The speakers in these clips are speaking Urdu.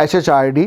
HHRD,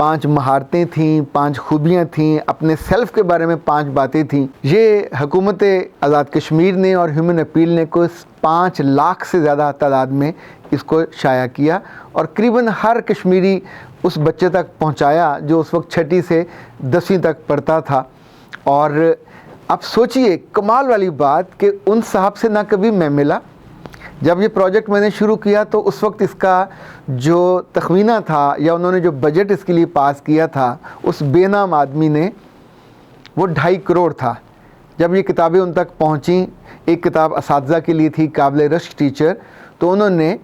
5 مہارتیں تھیں، 5 خوبیاں تھیں، اپنے سیلف کے بارے میں 5 باتیں تھیں. یہ حکومت آزاد کشمیر نے اور ہیومن اپیل نے کو 5 لاکھ سے زیادہ تعداد میں اس کو شائع کیا اور قریباً ہر کشمیری اس بچے تک پہنچایا جو اس وقت 6 سے 10ویں تک پڑھتا تھا. اور اب سوچئے کمال والی بات کہ ان صاحب سے نہ کبھی میں ملا. جب یہ پروجیکٹ میں نے شروع کیا تو اس وقت اس کا جو تخمینہ تھا یا انہوں نے جو بجٹ اس کے لیے پاس کیا تھا اس بے نام آدمی نے، وہ 2.5 کروڑ تھا. جب یہ کتابیں ان تک پہنچیں، ایک کتاب اساتذہ کے لیے تھی قابل رشک ٹیچر، تو انہوں نے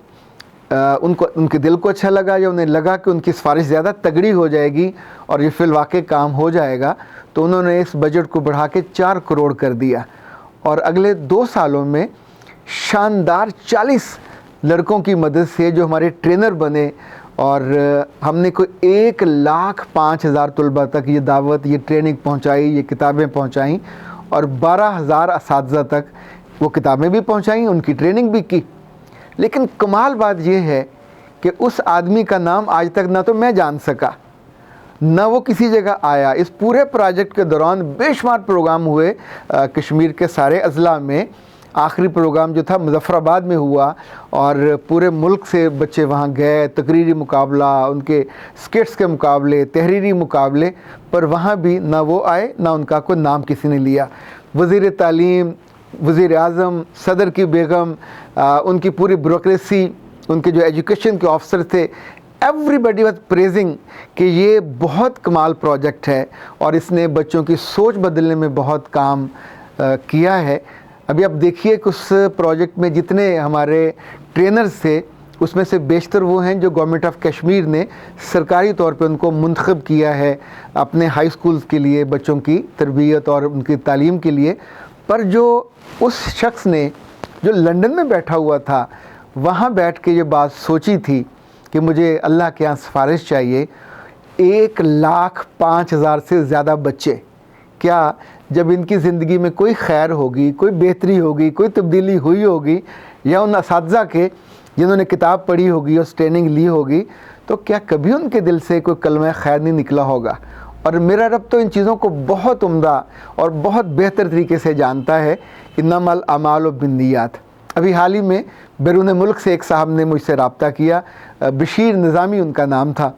ان کے دل کو اچھا لگا یا انہیں لگا کہ ان کی سفارش زیادہ تگڑی ہو جائے گی اور یہ فی الواقع کام ہو جائے گا، تو انہوں نے اس بجٹ کو بڑھا کے 4 کروڑ کر دیا. اور اگلے 2 سالوں میں شاندار 40 لڑکوں کی مدد سے جو ہمارے ٹرینر بنے اور ہم نے کوئی 1,05,000 طلباء تک یہ دعوت، یہ ٹریننگ پہنچائی، یہ کتابیں پہنچائیں اور 12,000 اساتذہ تک وہ کتابیں بھی پہنچائیں، ان کی ٹریننگ بھی کی. لیکن کمال بات یہ ہے کہ اس آدمی کا نام آج تک نہ تو میں جان سکا، نہ وہ کسی جگہ آیا. اس پورے پروجیکٹ کے دوران بے شمار پروگرام ہوئے کشمیر کے سارے اضلاع میں. آخری پروگرام جو تھا مظفر آباد میں ہوا اور پورے ملک سے بچے وہاں گئے، تقریری مقابلہ، ان کے اسکٹس کے مقابلے، تحریری مقابلے، پر وہاں بھی نہ وہ آئے نہ ان کا کوئی نام کسی نے لیا. وزیر تعلیم، وزیر اعظم، صدر کی بیگم، ان کی پوری بیوروکریسی، ان کے جو ایجوکیشن کے آفسر تھے، ایوری بڈی واز پریزنگ کہ یہ بہت کمال پروجیکٹ ہے اور اس نے بچوں کی سوچ بدلنے میں بہت کام کیا ہے. ابھی آپ دیکھیے کہ اس پروجیکٹ میں جتنے ہمارے ٹرینرز تھے اس میں سے بیشتر وہ ہیں جو گورنمنٹ آف کشمیر نے سرکاری طور پہ ان کو منتخب کیا ہے اپنے ہائی سکولز کے لیے، بچوں کی تربیت اور ان کی تعلیم کے لیے. پر جو اس شخص نے جو لندن میں بیٹھا ہوا تھا، وہاں بیٹھ کے یہ بات سوچی تھی کہ مجھے اللہ کے یہاں سفارش چاہیے، 1,05,000 سے زیادہ بچے، کیا جب ان کی زندگی میں کوئی خیر ہوگی، کوئی بہتری ہوگی، کوئی تبدیلی ہوئی ہوگی، یا ان اساتذہ کے جنہوں نے کتاب پڑھی ہوگی اور ٹریننگ لی ہوگی، تو کیا کبھی ان کے دل سے کوئی کلمہ خیر نہیں نکلا ہوگا؟ اور میرا رب تو ان چیزوں کو بہت عمدہ اور بہت بہتر طریقے سے جانتا ہے. انما الاعمال بالنیات. ابھی حال ہی میں بیرون ملک سے ایک صاحب نے مجھ سے رابطہ کیا، بشیر نظامی ان کا نام تھا.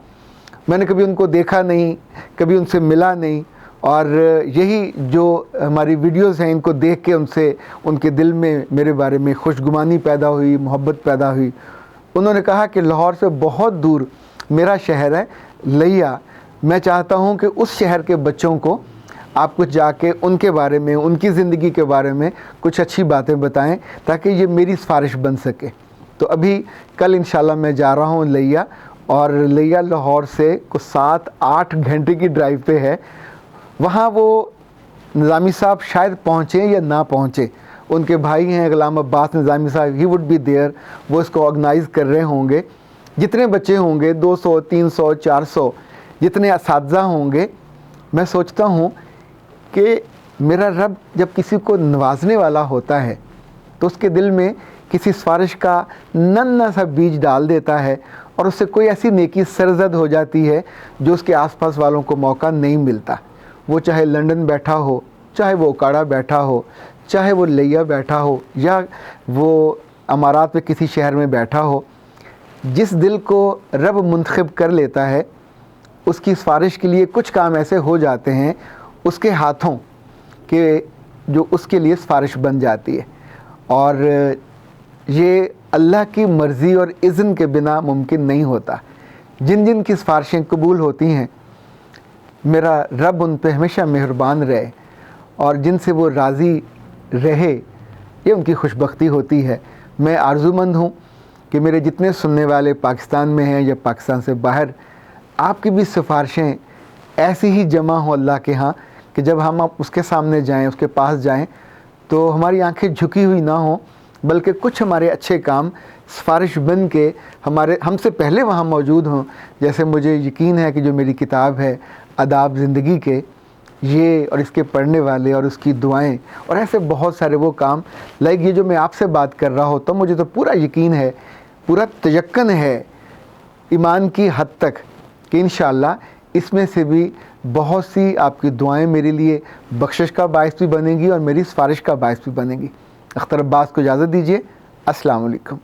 میں نے کبھی ان کو دیکھا نہیں، کبھی ان سے ملا نہیں، اور یہی جو ہماری ویڈیوز ہیں ان کو دیکھ کے ان کے دل میں میرے بارے میں خوشگمانی پیدا ہوئی، محبت پیدا ہوئی. انہوں نے کہا کہ لاہور سے بہت دور میرا شہر ہے لیا، میں چاہتا ہوں کہ اس شہر کے بچوں کو آپ کچھ جا کے ان کے بارے میں، ان کی زندگی کے بارے میں کچھ اچھی باتیں بتائیں تاکہ یہ میری سفارش بن سکے. تو ابھی کل انشاءاللہ میں جا رہا ہوں لیا، اور لیا لاہور سے کچھ 7-8 گھنٹے کی ڈرائیو پہ ہے. وہاں وہ نظامی صاحب شاید پہنچیں یا نہ پہنچے، ان کے بھائی ہیں غلام عباس نظامی صاحب، ہی وڈ بی دیئر، وہ اس کو آرگنائز کر رہے ہوں گے. جتنے بچے ہوں گے 200 300 400 جتنے اساتذہ ہوں گے، میں سوچتا ہوں کہ میرا رب جب کسی کو نوازنے والا ہوتا ہے تو اس کے دل میں کسی سفارش کا ننھا سا بیج ڈال دیتا ہے اور اس سے کوئی ایسی نیکی سرزد ہو جاتی ہے جو اس کے آس پاس والوں کو موقع نہیں ملتا. وہ چاہے لندن بیٹھا ہو، چاہے وہ اکاڑا بیٹھا ہو، چاہے وہ لیا بیٹھا ہو، یا وہ امارات میں کسی شہر میں بیٹھا ہو، جس دل کو رب منتخب کر لیتا ہے اس کی سفارش کے لیے کچھ کام ایسے ہو جاتے ہیں اس کے ہاتھوں کہ جو اس کے لیے سفارش بن جاتی ہے. اور یہ اللہ کی مرضی اور اذن کے بنا ممکن نہیں ہوتا. جن جن کی سفارشیں قبول ہوتی ہیں میرا رب ان پہ ہمیشہ مہربان رہے، اور جن سے وہ راضی رہے یہ ان کی خوشبختی ہوتی ہے. میں آرزو مند ہوں کہ میرے جتنے سننے والے پاکستان میں ہیں یا پاکستان سے باہر، آپ کی بھی سفارشیں ایسی ہی جمع ہوں اللہ کے ہاں کہ جب ہم اس کے سامنے جائیں، اس کے پاس جائیں، تو ہماری آنکھیں جھکی ہوئی نہ ہوں، بلکہ کچھ ہمارے اچھے کام سفارش بن کے ہم سے پہلے وہاں موجود ہوں. جیسے مجھے یقین ہے کہ جو میری کتاب ہے آداب زندگی کے، یہ اور اس کے پڑھنے والے اور اس کی دعائیں اور ایسے بہت سارے وہ کام، لائک یہ جو میں آپ سے بات کر رہا ہوتا ہوں، مجھے تو پورا یقین ہے، پورا تیقن ہے ایمان کی حد تک کہ انشاءاللہ اس میں سے بھی بہت سی آپ کی دعائیں میرے لیے بخشش کا باعث بھی بنیں گی اور میری سفارش کا باعث بھی بنیں گی۔ اختر عباس کو اجازت دیجیے، السلام علیکم۔